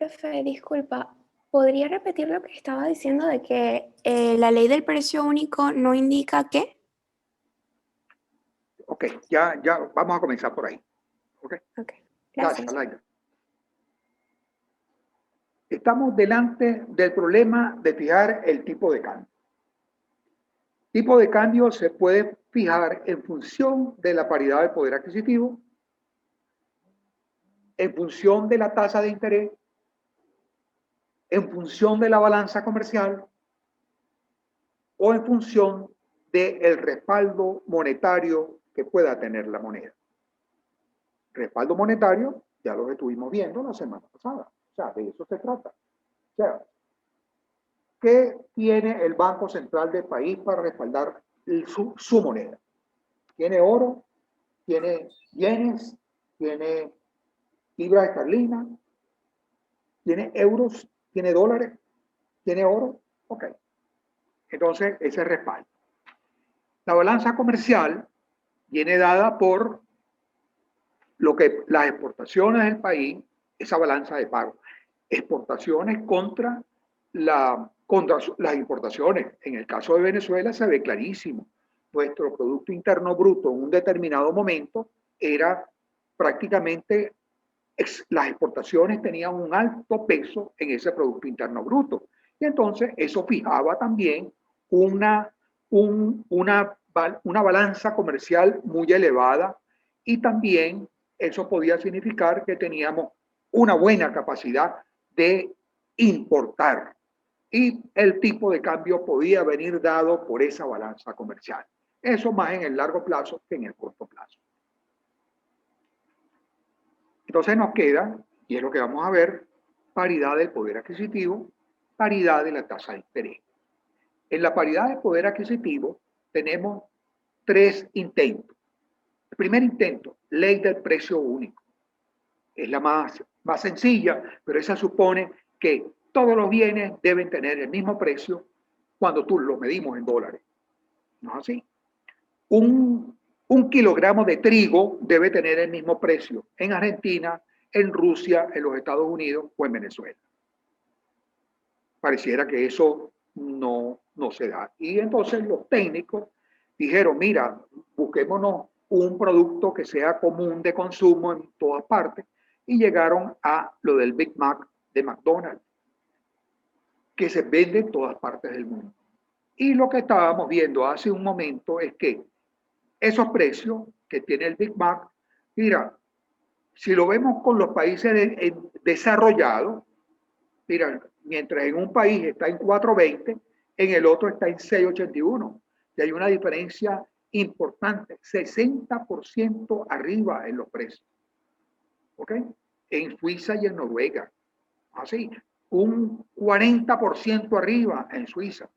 Profe, disculpa, ¿podría repetir lo que estaba diciendo de que la ley del precio único no indica qué? Ok, ya vamos a comenzar por ahí. Ok, Ok, gracias, gracias. Laila. Estamos delante del problema de fijar el tipo de cambio. Tipo de cambio se puede fijar en función de la paridad del poder adquisitivo, en función de la tasa de interés, en función de la balanza comercial o en función del respaldo monetario que pueda tener la moneda. Respaldo monetario, ya lo estuvimos viendo la semana pasada. O sea, de eso se trata. O sea, ¿qué tiene el Banco Central del país para respaldar su moneda? Tiene oro, tiene yenes, tiene libra esterlina, tiene euros, tiene dólares, tiene oro. Ok. Entonces, ese respaldo. La balanza comercial viene dada por lo que las exportaciones del país, esa balanza de pago. Exportaciones contra las importaciones. En el caso de Venezuela se ve clarísimo. Nuestro Producto Interno Bruto en un determinado momento era prácticamente, las exportaciones tenían un alto peso en ese Producto Interno Bruto. Y entonces eso fijaba también una, una balanza comercial muy elevada y también eso podía significar que teníamos una buena capacidad de importar y el tipo de cambio podía venir dado por esa balanza comercial. Eso más en el largo plazo que en el corto plazo. Entonces nos queda, y es lo que vamos a ver, paridad del poder adquisitivo, paridad de la tasa de interés. En la paridad del poder adquisitivo tenemos tres intentos. El primer intento, ley del precio único. Es la más sencilla, pero esa supone que todos los bienes deben tener el mismo precio cuando tú los medimos en dólares. ¿No es así? Un kilogramo de trigo debe tener el mismo precio en Argentina, en Rusia, en los Estados Unidos o en Venezuela. Pareciera que eso no se da. Y entonces los técnicos dijeron, mira, busquémonos un producto que sea común de consumo en todas partes y llegaron a lo del Big Mac de McDonald's, que se vende en todas partes del mundo. Y lo que estábamos viendo hace un momento es que esos precios que tiene el Big Mac, mira, si lo vemos con los países desarrollados, mira, mientras en un país está en 4.20, en el otro está en 6.81. Y hay una diferencia importante, 60% arriba en los precios. ¿Ok? En Suiza y en Noruega. Así, un 40% arriba en Suiza.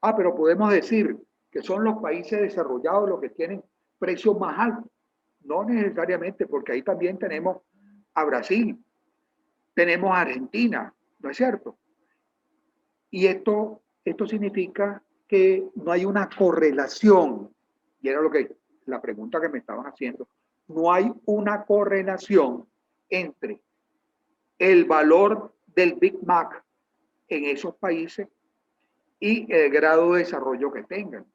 Ah, pero podemos decir que son los países desarrollados los que tienen precios más altos. No necesariamente, porque ahí también tenemos a Brasil, tenemos a Argentina, ¿no es cierto? Y esto significa que no hay una correlación, y era lo que la pregunta que me estaban haciendo, no hay una correlación entre el valor del Big Mac en esos países y el grado de desarrollo que tengan.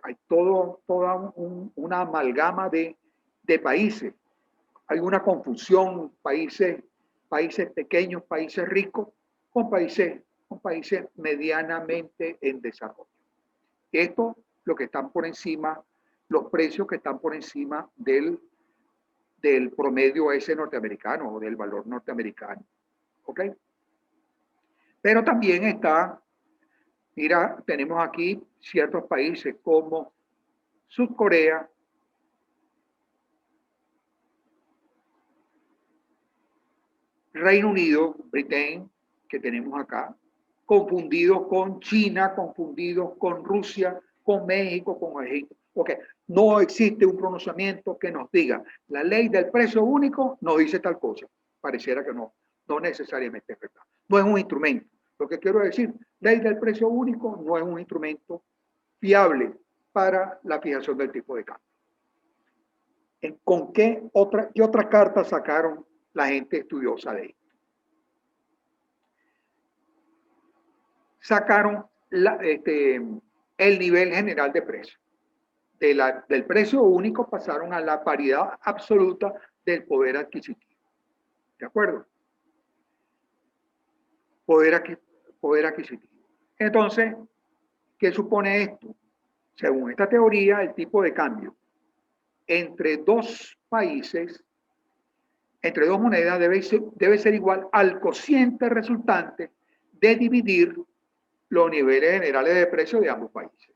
Hay toda una amalgama de países. Hay una confusión, países pequeños, países ricos, con países medianamente en desarrollo. Esto, lo que están por encima, los precios que están por encima del promedio ese norteamericano o del valor norteamericano. ¿Ok? Pero también está, mira, tenemos aquí ciertos países como Sudcorea, Reino Unido, Britain, que tenemos acá, confundidos con China, confundidos con Rusia, con México, con Egipto. Porque no existe un pronunciamiento que nos diga la ley del precio único nos dice tal cosa. Pareciera que no necesariamente es verdad. No es un instrumento. Lo que quiero decir, ley del precio único no es un instrumento fiable para la fijación del tipo de cambio. ¿Con qué otra carta sacaron la gente estudiosa de esto? sacaron el nivel general de precio. Del precio único pasaron a la paridad absoluta del poder adquisitivo. ¿De acuerdo? Poder adquisitivo. Entonces, ¿qué supone esto? Según esta teoría, el tipo de cambio entre dos países, entre dos monedas, debe ser igual al cociente resultante de dividir los niveles generales de precio de ambos países.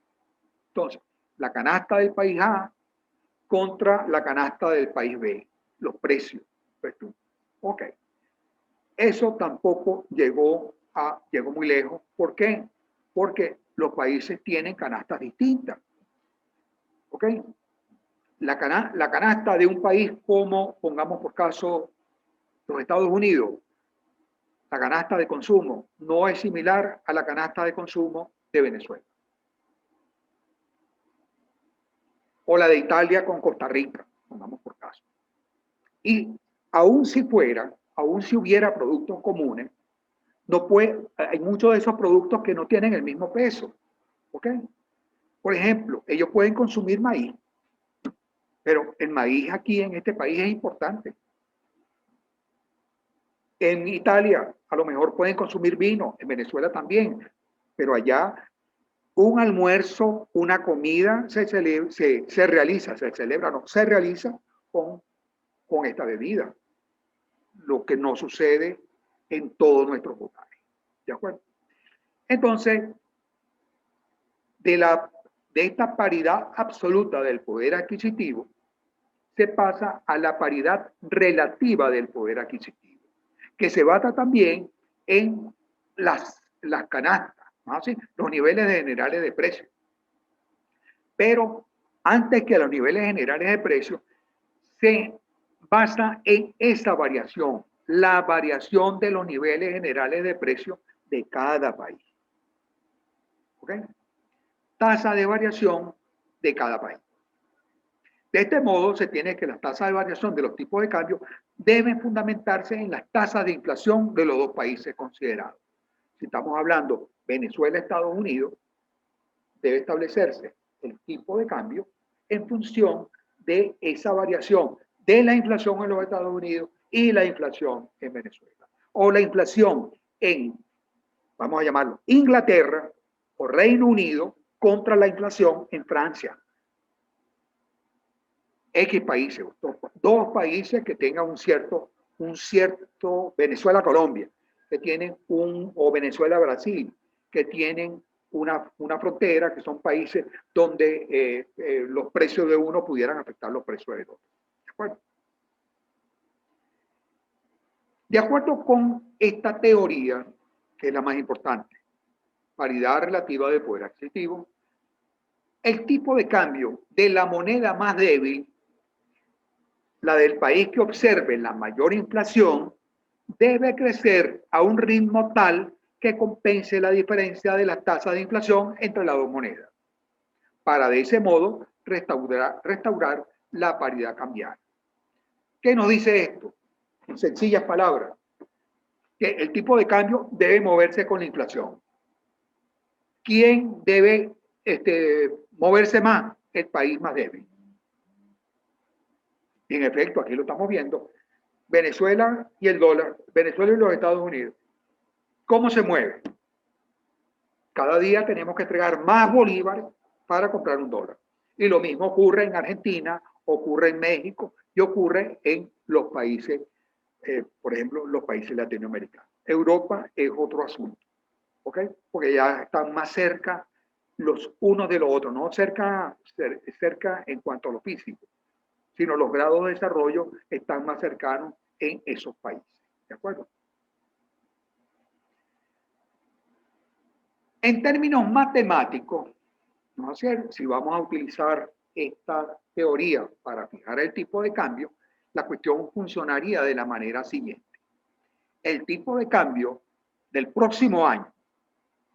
Entonces, la canasta del país A contra la canasta del país B, los precios. Ok. Eso tampoco llegó muy lejos. ¿Por qué? Porque los países tienen canastas distintas. ¿Ok? La canasta de un país como, pongamos por caso, los Estados Unidos, la canasta de consumo no es similar a la canasta de consumo de Venezuela. O la de Italia con Costa Rica, pongamos por caso. Y aún si hubiera productos comunes, hay muchos de esos productos que no tienen el mismo peso. ¿Ok? Por ejemplo, ellos pueden consumir maíz, pero el maíz aquí en este país es importante. En Italia a lo mejor pueden consumir vino, en Venezuela también, pero allá un almuerzo, una comida se realiza con esta bebida, lo que no sucede en todos nuestros lugares. ¿De acuerdo? Entonces, de esta paridad absoluta del poder adquisitivo, se pasa a la paridad relativa del poder adquisitivo, que se basa también en las canastas, ¿no? Así, los niveles generales de precios. Pero antes que los niveles generales de precios, se basa en esa variación, la variación de los niveles generales de precios de cada país. ¿Ok? Tasa de variación de cada país. De este modo, se tiene que las tasas de variación de los tipos de cambio deben fundamentarse en las tasas de inflación de los dos países considerados. Si estamos hablando Venezuela, Estados Unidos, debe establecerse el tipo de cambio en función de esa variación de la inflación en los Estados Unidos y la inflación en Venezuela. O la inflación en, vamos a llamarlo, Inglaterra o Reino Unido contra la inflación en Francia. X países, dos países que tengan un cierto Venezuela-Colombia, que tienen o Venezuela-Brasil, que tienen una frontera, que son países donde los precios de uno pudieran afectar los precios del otro. ¿De acuerdo? De acuerdo con esta teoría, que es la más importante, paridad relativa de poder adquisitivo, el tipo de cambio de la moneda más débil, la del país que observe la mayor inflación, debe crecer a un ritmo tal que compense la diferencia de las tasas de inflación entre las dos monedas, para de ese modo restaurar la paridad cambiaria. ¿Qué nos dice esto? En sencillas palabras, que el tipo de cambio debe moverse con la inflación. ¿Quién debe moverse más? El país más débil. Y en efecto, aquí lo estamos viendo, Venezuela y el dólar, Venezuela y los Estados Unidos. ¿Cómo se mueve? Cada día tenemos que entregar más bolívares para comprar un dólar. Y lo mismo ocurre en Argentina, ocurre en México y ocurre en los países, por ejemplo, los países latinoamericanos. Europa es otro asunto, ¿ok? Porque ya están más cerca los unos de los otros, no cerca en cuanto a lo físico, sino los grados de desarrollo están más cercanos en esos países. ¿De acuerdo? En términos matemáticos, ¿no es cierto? Si vamos a utilizar esta teoría para fijar el tipo de cambio, la cuestión funcionaría de la manera siguiente. El tipo de cambio del próximo año,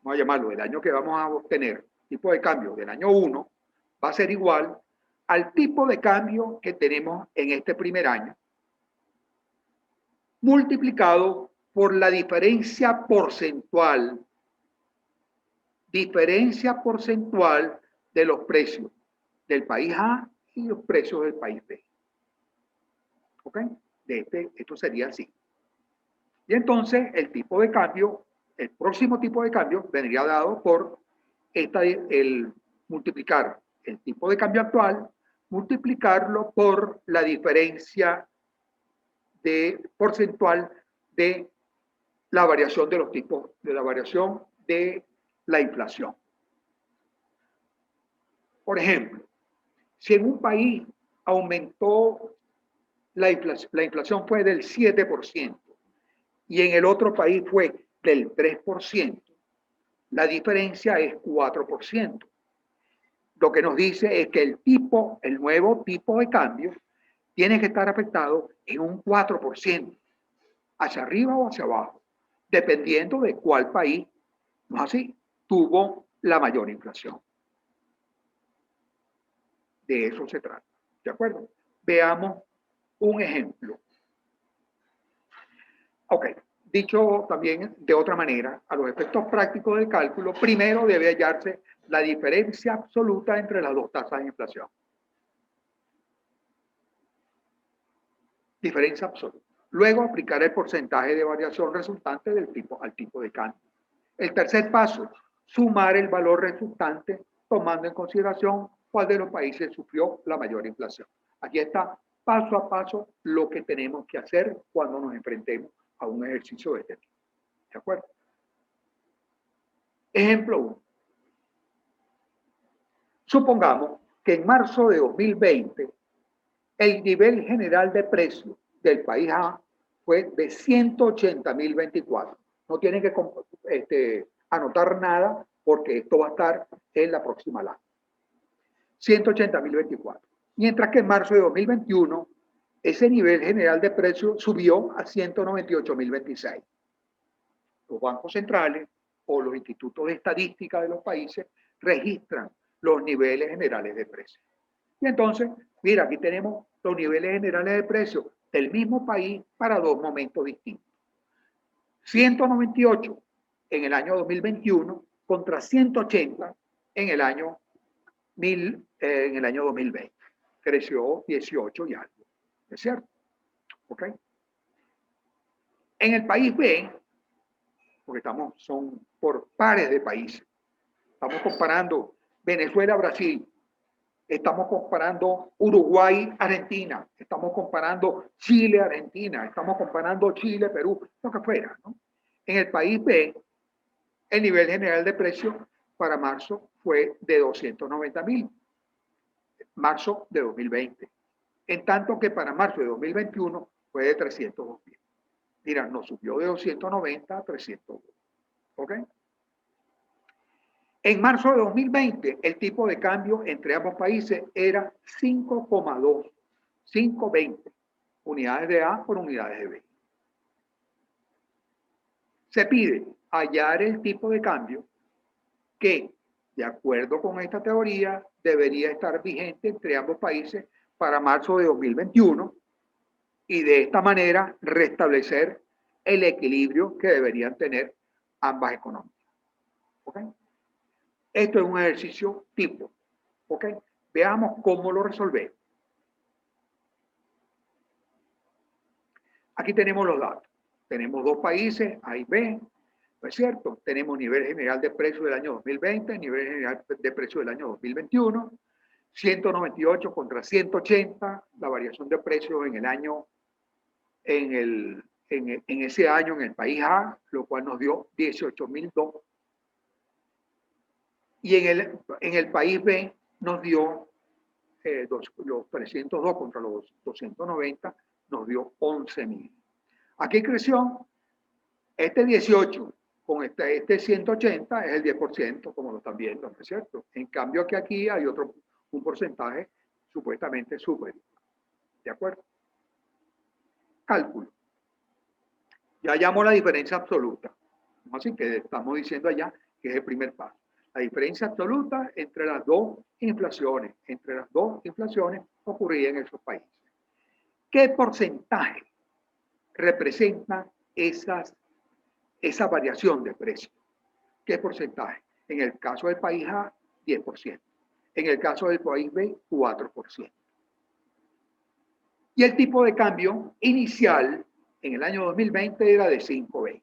vamos a llamarlo el año que vamos a obtener, tipo de cambio del año 1, va a ser igual al tipo de cambio que tenemos en este primer año, multiplicado por la diferencia porcentual diferencia porcentual de los precios del país A y los precios del país B. ¿Ok? Esto sería así. Y entonces el tipo de cambio, el próximo tipo de cambio vendría dado por el multiplicar el tipo de cambio actual, multiplicarlo por la diferencia porcentual de la variación de los tipos, de la variación de la inflación. Por ejemplo, si en un país aumentó la inflación fue del 7% y en el otro país fue del 3%, la diferencia es 4%. Lo que nos dice es que el nuevo tipo de cambio, tiene que estar afectado en un 4%, hacia arriba o hacia abajo, dependiendo de cuál país, no es así, tuvo la mayor inflación. De eso se trata. ¿De acuerdo? Veamos un ejemplo. Ok, dicho también de otra manera, a los efectos prácticos del cálculo, primero debe hallarse la diferencia absoluta entre las dos tasas de inflación. Diferencia absoluta. Luego aplicar el porcentaje de variación resultante al tipo de cambio. El tercer paso, sumar el valor resultante tomando en consideración cuál de los países sufrió la mayor inflación. Aquí está paso a paso lo que tenemos que hacer cuando nos enfrentemos a un ejercicio de este tipo. ¿De acuerdo? Ejemplo 1. Supongamos que en marzo de 2020 el nivel general de precios del país A fue de 180.024. No tienen que anotar nada porque esto va a estar en la próxima lámina. 180.024. Mientras que en marzo de 2021 ese nivel general de precios subió a 198.026. Los bancos centrales o los institutos de estadística de los países registran los niveles generales de precios. Y entonces, mira, aquí tenemos los niveles generales de precios del mismo país para dos momentos distintos. 198 en el año 2021 contra 180 en el año 2020. Creció 18 y algo. ¿Es cierto? ¿Ok? En el país B, porque son por pares de países, estamos comparando Venezuela-Brasil, estamos comparando Uruguay-Argentina, estamos comparando Chile-Argentina, estamos comparando Chile-Perú, lo que fuera, ¿no? En el país B, el nivel general de precios para marzo fue de 290.000, marzo de 2020, en tanto que para marzo de 2021 fue de 302.000. Mira, nos subió de 290 a 302. ¿Ok? En marzo de 2020, el tipo de cambio entre ambos países era 5,2, 5,20 unidades de A por unidades de B. Se pide hallar el tipo de cambio que, de acuerdo con esta teoría, debería estar vigente entre ambos países para marzo de 2021 y de esta manera restablecer el equilibrio que deberían tener ambas economías. ¿Ok? Esto es un ejercicio tipo. ¿Ok? Veamos cómo lo resolvemos. Aquí tenemos los datos. Tenemos dos países, A y B, ¿no es cierto? Tenemos nivel general de precios del año 2020, nivel general de precios del año 2021, 198 contra 180, la variación de precios en el año, en ese año en el país A, lo cual nos dio 18.002. Y en el país B nos dio los 302 contra los 290, nos dio 11.000. Aquí creció este 18 con este 180 es el 10%, como lo están viendo, ¿no es cierto? En cambio que aquí hay un porcentaje supuestamente superior. ¿De acuerdo? Cálculo. Ya hallamos la diferencia absoluta. Así que estamos diciendo allá que es el primer paso. La diferencia absoluta entre las dos inflaciones, ocurría en esos países. ¿Qué porcentaje representa esa variación de precio? ¿Qué porcentaje? En el caso del país A, 10%. En el caso del país B, 4%. Y el tipo de cambio inicial en el año 2020 era de 5.20.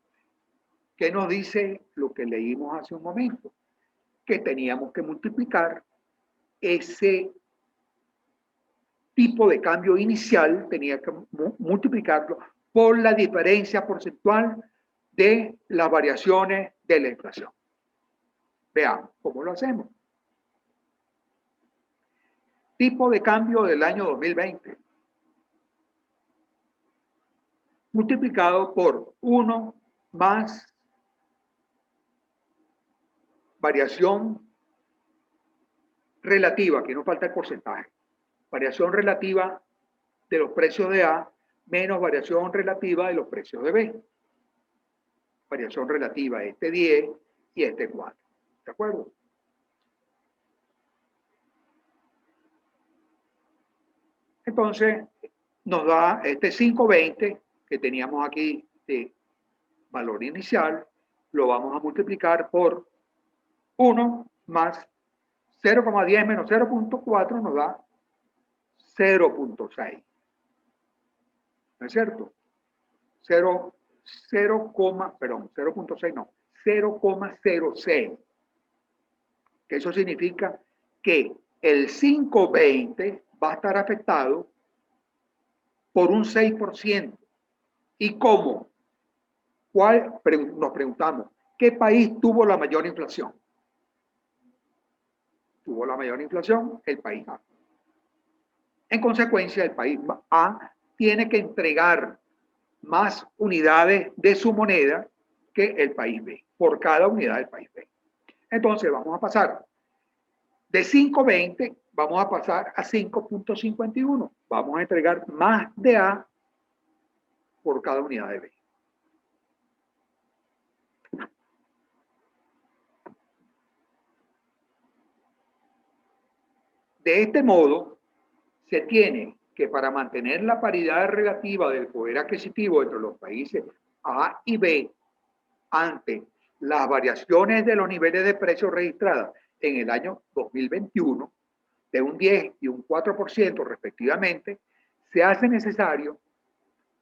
¿Qué nos dice lo que leímos hace un momento? Que teníamos que multiplicar ese tipo de cambio inicial, tenía que multiplicarlo por la diferencia porcentual de las variaciones de la inflación. Veamos cómo lo hacemos. Tipo de cambio del año 2020 multiplicado por 1 más variación relativa, aquí nos falta el porcentaje, variación relativa de los precios de A menos variación relativa de los precios de B. Variación relativa este 10 y este 4. ¿De acuerdo? Entonces, nos da este 5.20 que teníamos aquí de valor inicial, lo vamos a multiplicar por 1 más 0,10 menos 0.4 nos da 0.6. ¿No es cierto? 0.6 no, 0,06. Que eso significa que el 5.20 va a estar afectado por un 6%. ¿Y cómo? Nos preguntamos, ¿qué país tuvo la mayor inflación? Tuvo la mayor inflación el país A. En consecuencia, el país A tiene que entregar más unidades de su moneda que el país B, por cada unidad del país B. Entonces, vamos a pasar de 5.20, vamos a pasar a 5.51. Vamos a entregar más de A por cada unidad de B. De este modo, se tiene que para mantener la paridad relativa del poder adquisitivo entre los países A y B ante las variaciones de los niveles de precios registradas en el año 2021, de un 10 y un 4% respectivamente, se hace necesario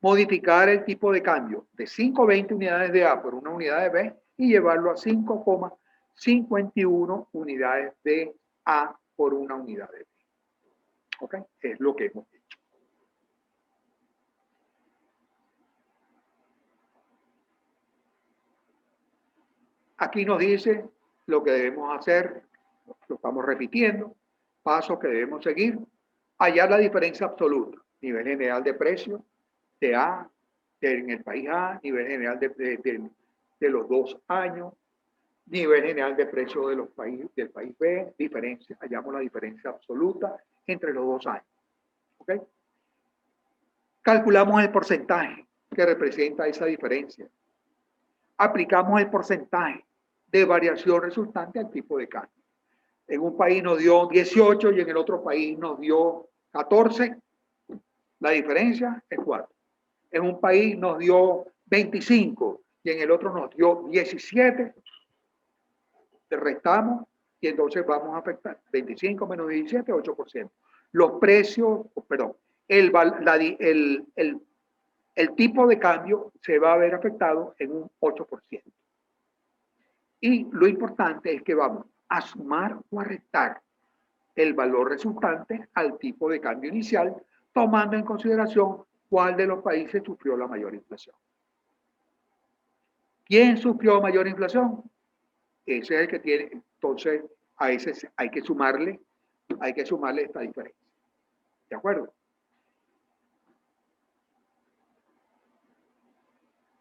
modificar el tipo de cambio de 5,20 unidades de A por una unidad de B y llevarlo a 5,51 unidades de A por una unidad de B. ¿Ok? Es lo que hemos hecho. Aquí nos dice lo que debemos hacer, lo estamos repitiendo, pasos que debemos seguir, hallar la diferencia absoluta, nivel general de precio de A, en el país A, nivel general de los 2 años, nivel general de precio de los del país B, diferencia, hallamos la diferencia absoluta entre los 2 años. ¿Ok? Calculamos el porcentaje que representa esa diferencia. Aplicamos el porcentaje de variación resultante al tipo de cambio. En un país nos dio 18 y en el otro país nos dio 14. La diferencia es 4. En un país nos dio 25 y en el otro nos dio 17. Te restamos y entonces vamos a afectar 25 menos 17, 8%. Los precios, perdón, el tipo de cambio se va a ver afectado en un 8%. Y lo importante es que vamos a sumar o a restar el valor resultante al tipo de cambio inicial, tomando en consideración cuál de los países sufrió la mayor inflación. ¿Quién sufrió mayor inflación? Ese es el que tiene, entonces a ese hay que sumarle esta diferencia. ¿De acuerdo?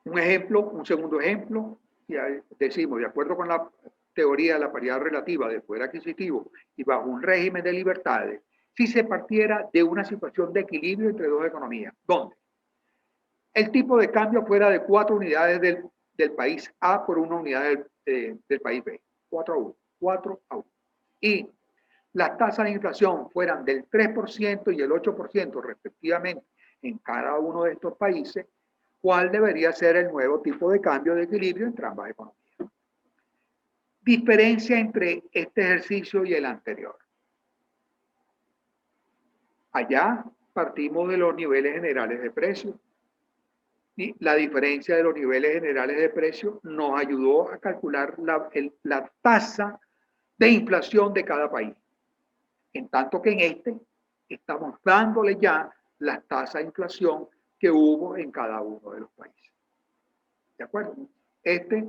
Un ejemplo, un segundo ejemplo, ya decimos, de acuerdo con la teoría de la paridad relativa del poder adquisitivo y bajo un régimen de libertades, si se partiera de una situación de equilibrio entre dos economías, donde el tipo de cambio fuera de 4 unidades del país A por una unidad del país B, 4 a 1. Y las tasas de inflación fueran del 3% y el 8% respectivamente en cada uno de estos países, ¿cuál debería ser el nuevo tipo de cambio de equilibrio entre ambas economías? diferencia entre este ejercicio y el anterior. Allá partimos de los niveles generales de precios. Y la diferencia de los niveles generales de precios nos ayudó a calcular la tasa de inflación de cada país. En tanto que en este estamos dándole ya las tasas de inflación que hubo en cada uno de los países. ¿De acuerdo? Este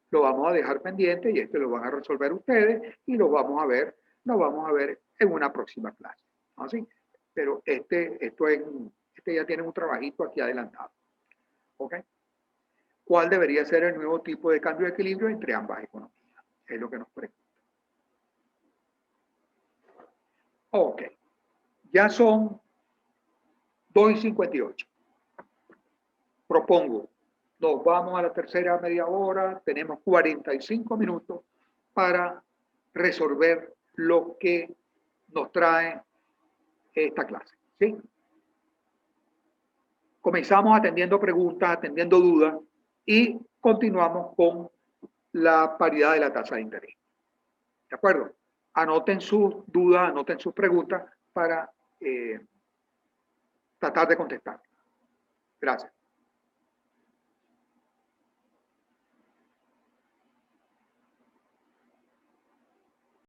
lo vamos a dejar pendiente y este lo van a resolver ustedes y lo vamos a ver en una próxima clase. ¿Así? Pero este ya tiene un trabajito aquí adelantado. ¿Ok? ¿Cuál debería ser el nuevo tipo de cambio de equilibrio entre ambas economías? Es lo que nos pregunta. Ok. Ya son 2:58. Propongo, nos vamos a la tercera media hora, tenemos 45 minutos para resolver lo que nos trae esta clase. ¿Sí? Comenzamos atendiendo preguntas, atendiendo dudas y continuamos con la paridad de la tasa de interés. ¿De acuerdo? Anoten sus dudas, anoten sus preguntas para tratar de contestar. Gracias.